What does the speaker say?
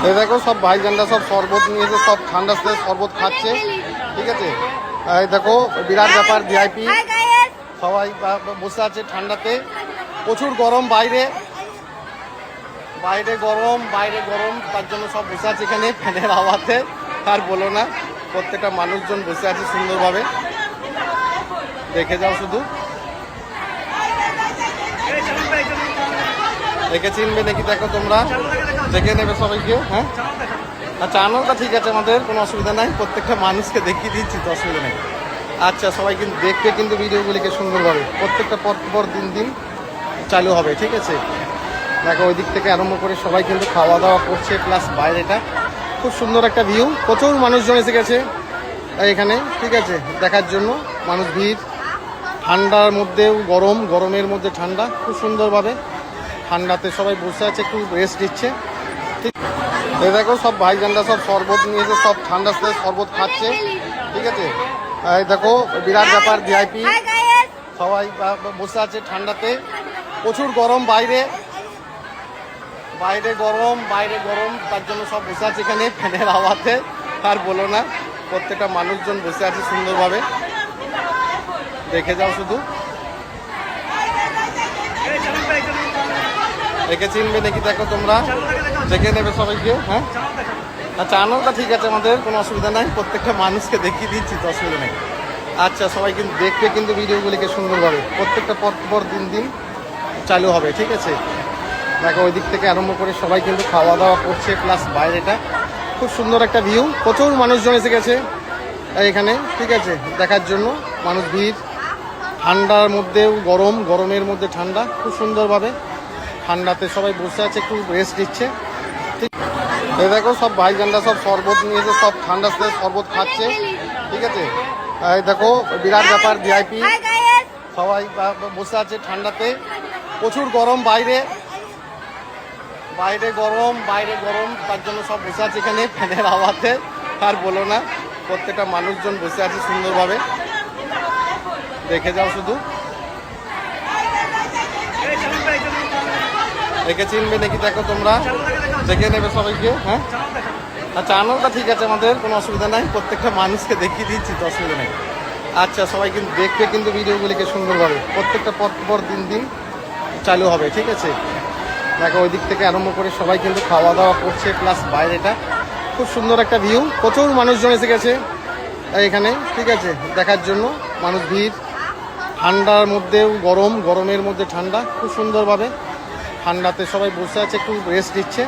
এই দেখো সব ভাইজানরা সব শরবত নিয়েছে, সব ঠান্ডা শরবত খাচ্ছে, ঠিক আছে। এই দেখো বিরাট ব্যাপার, ভিআইপি সবাই বসে আছে ঠান্ডাতে। প্রচুর গরম বাইরে, বাইরে গরম তার জন্য সব বসে আছে এখানে ফ্যানের হাওয়াতে। আর বলো না, প্রত্যেকটা মানুষজন বসে আছে সুন্দরভাবে, দেখে যাও শুধু। দেখে চিনবে নাকি দেখো তোমরা, দেখে নেবে সবাইকে। হ্যাঁ আচ্ছা, আনোটা ঠিক আছে, আমাদের কোনো অসুবিধা নাই, প্রত্যেকটা মানুষকে দেখিয়ে দিচ্ছি তো, অসুবিধা নেই। আচ্ছা, সবাই কিন্তু দেখবে কিন্তু ভিডিওগুলিকে সুন্দরভাবে, প্রত্যেকটা পর দিন চালু হবে, ঠিক আছে। দেখো ওই দিক থেকে আরম্ভ করে সবাই কিন্তু খাওয়া দাওয়া করছে, প্লাস বাইরেটা খুব সুন্দর একটা ভিউ, প্রচুর মানুষজন এসে গেছে এখানে, ঠিক আছে, দেখার জন্য। মানুষ ভিড়, ঠান্ডার মধ্যেও গরমের মধ্যে ঠান্ডা, খুব সুন্দরভাবে ঠান্ডাতে সবাই বসে আছে, একটু রেস্ট দিচ্ছে। ঠিক, এই দেখো সব ভাইজানরা সব শরবত নিয়েছে, সব ঠান্ডা শরবত খাচ্ছে, ঠিক আছে। এই দেখো বিরাট ব্যাপার, ভিআইপি সবাই বসে আছে ঠান্ডাতে। প্রচুর গরম বাইরে গরম তার জন্য সব বসে আছে এখানে ফ্যানের হাওয়াতে। আর বলো না, প্রত্যেকটা মানুষজন বসে আছে সুন্দরভাবে, দেখে যাও শুধু। দেখে চিনবে নাকি দেখো তোমরা, দেখে নেবে সবাইকে। হ্যাঁ আচ্ছা, আনোটা ঠিক আছে, আমাদের কোনো অসুবিধা নাই, প্রত্যেকটা মানুষকে দেখিয়ে দিচ্ছি তো, অসুবিধা নেই। আচ্ছা, সবাই কিন্তু দেখবে কিন্তু ভিডিওগুলিকে সুন্দরভাবে, প্রত্যেকটা পর দিন চালু হবে, ঠিক আছে। দেখো ওই দিক থেকে আরম্ভ করে সবাই কিন্তু খাওয়া দাওয়া করছে, প্লাস বাইরেটা খুব সুন্দর একটা ভিউ, প্রচুর মানুষজন এসে গেছে এখানে, ঠিক আছে, দেখার জন্য। মানুষ ভিড়, ঠান্ডার মধ্যেও গরমের মধ্যে ঠান্ডা, খুব সুন্দরভাবে ঠান্ডাতে সবাই বসে আছে, একটু রেস্ট দিচ্ছে। ঠিক, এই দেখো সব ভাইজানরা সব শরবত নিয়েছে, সব ঠান্ডা শরবত খাচ্ছে, ঠিক আছে। এই দেখো বিরাট ব্যাপার, ভিআইপি সবাই বসে আছে ঠান্ডাতে। প্রচুর গরম বাইরে গরম তার জন্য সব বসে আছে এখানে ফ্যানের হাওয়াতে। আর বলো না, প্রত্যেকটা মানুষজন বসে আছে সুন্দরভাবে, দেখে যাও শুধু। দেখে চিনবে নাকি দেখো তোমরা, দেখে নেবে সবাইকে। হ্যাঁ আচ্ছা, আনোটা ঠিক আছে, আমাদের কোনো অসুবিধা নাই, প্রত্যেকটা মানুষকে দেখিয়ে দিচ্ছি তো, অসুবিধা নেই। আচ্ছা, সবাই কিন্তু দেখবে কিন্তু ভিডিওগুলিকে সুন্দরভাবে, প্রত্যেকটা পর দিন চালু হবে, ঠিক আছে। দেখো ওই দিক থেকে আরম্ভ করে সবাই কিন্তু খাওয়া দাওয়া করছে, প্লাস বাইরেটা খুব সুন্দর একটা ভিউ, প্রচুর মানুষজন এসে গেছে এখানে, ঠিক আছে, দেখার জন্য। মানুষ ভিড়, ঠান্ডার মধ্যেও গরমের মধ্যে ঠান্ডা, খুব সুন্দরভাবে ঠান্ডাতে সবাই বসে আছে, একটু রেস্ট দিচ্ছে।